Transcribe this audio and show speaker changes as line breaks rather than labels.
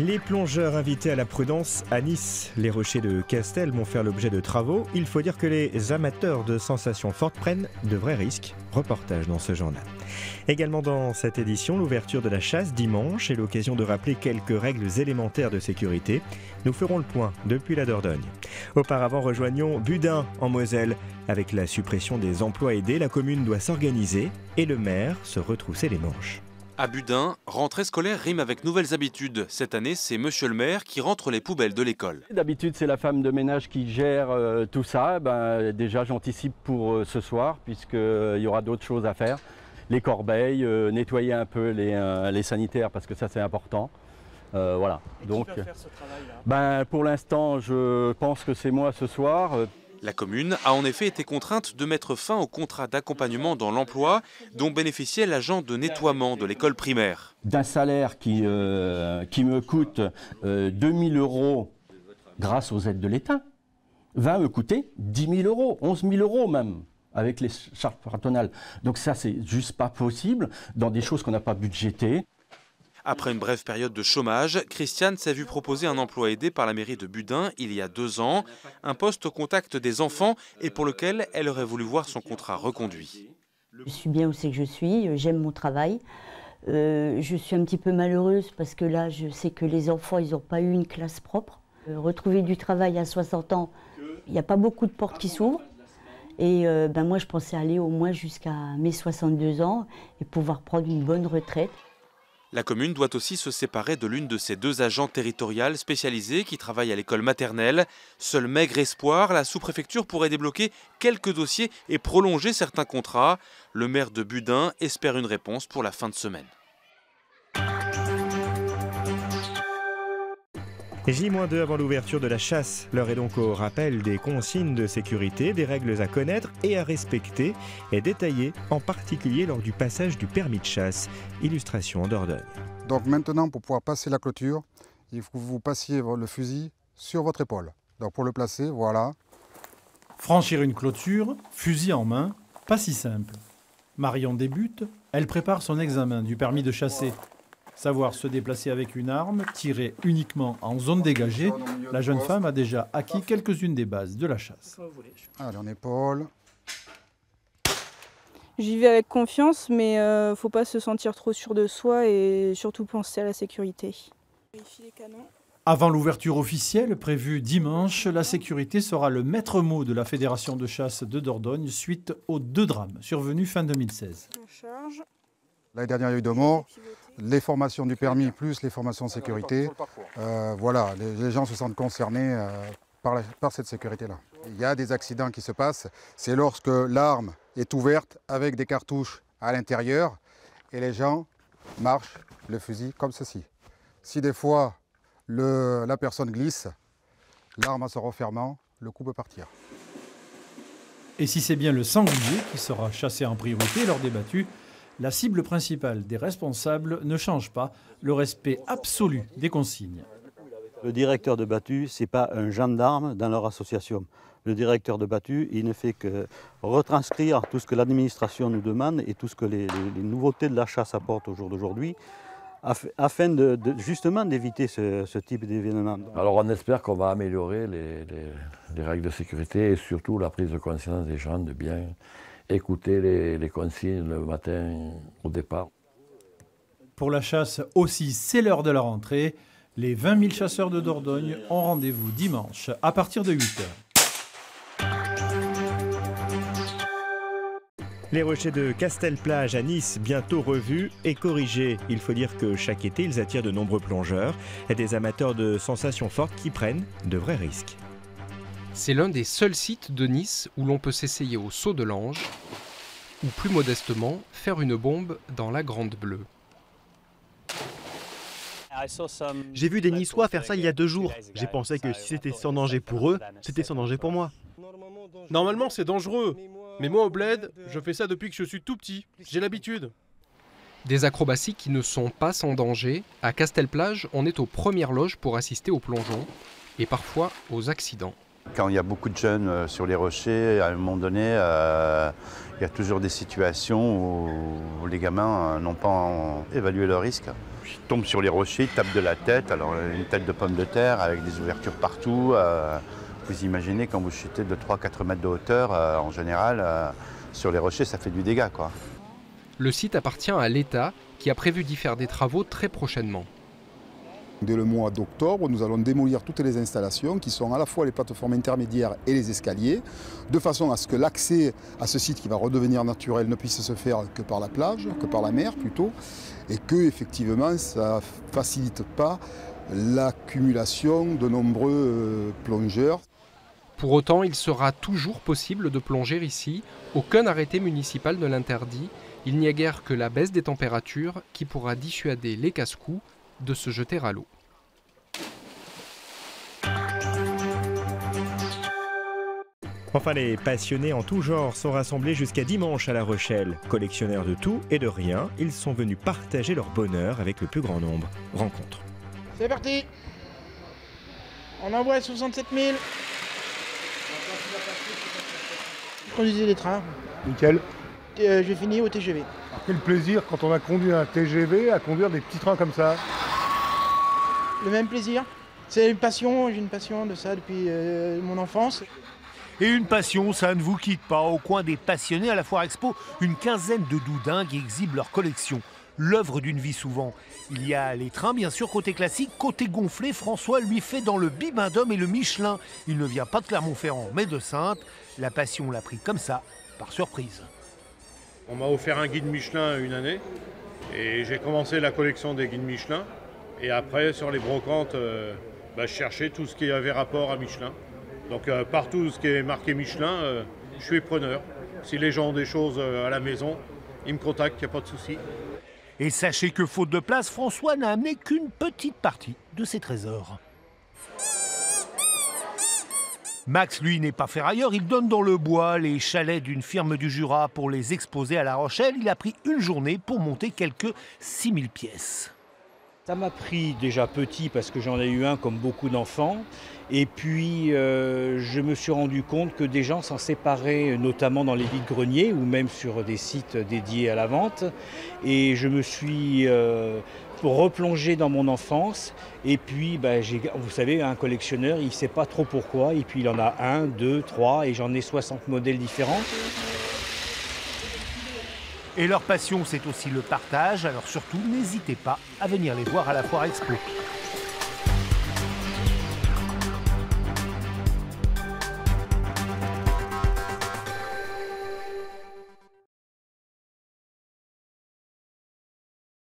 Les plongeurs invités à la prudence à Nice. Les rochers de Castel vont faire l'objet de travaux. Il faut dire que les amateurs de sensations fortes prennent de vrais risques. Reportage dans ce journal. Également dans cette édition, l'ouverture de la chasse dimanche et l'occasion de rappeler quelques règles élémentaires de sécurité. Nous ferons le point depuis la Dordogne. Auparavant, rejoignons Budin en Moselle. Avec la suppression des emplois aidés, la commune doit s'organiser et le maire se retrousser les manches.
À Budin, rentrée scolaire rime avec nouvelles habitudes. Cette année, c'est monsieur le maire qui rentre les poubelles de l'école.
D'habitude, c'est la femme de ménage qui gère tout ça. Déjà, j'anticipe pour ce soir, puisqu'il y aura d'autres choses à faire. Les corbeilles, nettoyer un peu les sanitaires, parce que ça, c'est important. Voilà. Donc, qui va faire ce travail-là ? Pour l'instant, je pense que c'est moi ce soir.
La commune a en effet été contrainte de mettre fin au contrat d'accompagnement dans l'emploi dont bénéficiait l'agent de nettoiement de l'école primaire.
D'un salaire qui me coûte 2 000 € grâce aux aides de l'État, va me coûter 10 000 €, 11 000 € même, avec les charges patronales. Donc ça, c'est juste pas possible dans des choses qu'on n'a pas budgétées.
Après une brève période de chômage, Christiane s'est vue proposer un emploi aidé par la mairie de Budin il y a 2 ans, un poste au contact des enfants et pour lequel elle aurait voulu voir son contrat reconduit.
Je suis bien où c'est que je suis, j'aime mon travail. Je suis un petit peu malheureuse parce que là, je sais que les enfants, ils n'ont pas eu une classe propre. Retrouver du travail à 60 ans, il n'y a pas beaucoup de portes qui s'ouvrent. Et moi, je pensais aller au moins jusqu'à mes 62 ans et pouvoir prendre une bonne retraite.
La commune doit aussi se séparer de l'une de ses 2 agents territoriales spécialisés qui travaillent à l'école maternelle. Seul maigre espoir, la sous-préfecture pourrait débloquer quelques dossiers et prolonger certains contrats. Le maire de Budin espère une réponse pour la fin de semaine.
J-2 avant l'ouverture de la chasse. L'heure est donc au rappel des consignes de sécurité, des règles à connaître et à respecter, et détaillées en particulier lors du passage du permis de chasse. Illustration en Dordogne.
Donc maintenant, pour pouvoir passer la clôture, il faut que vous passiez le fusil sur votre épaule. Donc pour le placer, voilà.
Franchir une clôture, fusil en main, pas si simple. Marion débute, elle prépare son examen du permis de chasser. Savoir se déplacer avec une arme, tirer uniquement en zone dégagée, la jeune femme a déjà acquis quelques-unes des bases de la chasse.
Allez, en épaule.
J'y vais avec confiance, mais faut pas se sentir trop sûr de soi et surtout penser à la sécurité.
Avant l'ouverture officielle prévue dimanche, la sécurité sera le maître mot de la Fédération de chasse de Dordogne suite aux 2 drames survenus fin 2016.
L'année dernière, il y a eu 2 morts. Les formations du permis plus les formations de sécurité, voilà, les gens se sentent concernés par cette sécurité-là. Il y a des accidents qui se passent, c'est lorsque l'arme est ouverte avec des cartouches à l'intérieur et les gens marchent le fusil comme ceci. Si des fois la personne glisse, l'arme en se refermant, le coup peut partir.
Et si c'est bien le sanglier qui sera chassé en priorité lors des battues, la cible principale des responsables ne change pas, le respect absolu des consignes.
Le directeur de battue, ce n'est pas un gendarme dans leur association. Le directeur de battue, il ne fait que retranscrire tout ce que l'administration nous demande et tout ce que les nouveautés de la chasse apportent au jour d'aujourd'hui, afin justement d'éviter ce type d'événement.
Alors on espère qu'on va améliorer les règles de sécurité et surtout la prise de conscience des gens de bien écouter les consignes le matin au départ.
Pour la chasse aussi, c'est l'heure de la rentrée. Les 20 000 chasseurs de Dordogne ont rendez-vous dimanche à partir de 8 h.
Les rochers de Castelplage à Nice, bientôt revus et corrigés. Il faut dire que chaque été, ils attirent de nombreux plongeurs et des amateurs de sensations fortes qui prennent de vrais risques.
C'est l'un des seuls sites de Nice où l'on peut s'essayer au saut de l'ange ou plus modestement faire une bombe dans la Grande Bleue.
J'ai vu des Niçois faire ça il y a 2 jours. J'ai pensé que si c'était sans danger pour eux, c'était sans danger pour moi.
Normalement c'est dangereux, mais moi au bled, je fais ça depuis que je suis tout petit. J'ai l'habitude.
Des acrobaties qui ne sont pas sans danger. À Castelplage, on est aux premières loges pour assister au plongeon et parfois aux accidents.
Quand il y a beaucoup de jeunes sur les rochers, à un moment donné, Il y a toujours des situations où les gamins n'ont pas évalué le risque. Ils tombent sur les rochers, ils tapent de la tête, alors une tête de pomme de terre avec des ouvertures partout. Vous imaginez quand vous chutez de 3-4 mètres de hauteur, en général, sur les rochers, ça fait du dégât, quoi.
Le site appartient à l'État qui a prévu d'y faire des travaux très prochainement.
Dès le mois d'octobre, nous allons démolir toutes les installations qui sont à la fois les plateformes intermédiaires et les escaliers, de façon à ce que l'accès à ce site qui va redevenir naturel ne puisse se faire que par la plage, que par la mer plutôt, et que effectivement ça ne facilite pas l'accumulation de nombreux plongeurs.
Pour autant, il sera toujours possible de plonger ici. Aucun arrêté municipal ne l'interdit. Il n'y a guère que la baisse des températures qui pourra dissuader les casse-cou de se jeter à l'eau.
Enfin, les passionnés en tout genre sont rassemblés jusqu'à dimanche à La Rochelle. Collectionneurs de tout et de rien, ils sont venus partager leur bonheur avec le plus grand nombre. Rencontre.
C'est parti. On envoie 67 000. Je conduisais des trains.
Nickel.
J'ai fini au TGV.
Quel plaisir quand on a conduit un TGV à conduire des petits trains comme ça.
Le même plaisir. C'est une passion, j'ai une passion de ça depuis mon enfance.
Et une passion, ça ne vous quitte pas. Au coin des passionnés à la Foire Expo, une quinzaine de doudingues exhibent leur collection. L'œuvre d'une vie souvent. Il y a les trains, bien sûr, côté classique. Côté gonflé, François lui fait dans le Bibendum et le Michelin. Il ne vient pas de Clermont-Ferrand, mais de Saintes. La passion l'a pris comme ça, par surprise.
On m'a offert un guide Michelin une année et j'ai commencé la collection des guides Michelin. Et après, sur les brocantes, je cherchais tout ce qui avait rapport à Michelin. Donc partout ce qui est marqué Michelin, je suis preneur. Si les gens ont des choses à la maison, ils me contactent, il n'y a pas de souci.
Et sachez que faute de place, François n'a amené qu'une petite partie de ses trésors. Max, lui, n'est pas ferrailleur, il donne dans le bois les chalets d'une firme du Jura pour les exposer à La Rochelle. Il a pris une journée pour monter quelques 6000 pièces.
Ça m'a pris déjà petit parce que j'en ai eu un comme beaucoup d'enfants. Et puis je me suis rendu compte que des gens s'en séparaient, notamment dans les vides-greniers ou même sur des sites dédiés à la vente. Et je me suis replongé dans mon enfance. Et puis, vous savez, un collectionneur, il ne sait pas trop pourquoi. Et puis il en a 1, 2, 3 et j'en ai 60 modèles différents.
Et leur passion, c'est aussi le partage. Alors surtout, n'hésitez pas à venir les voir à la Foire Expo.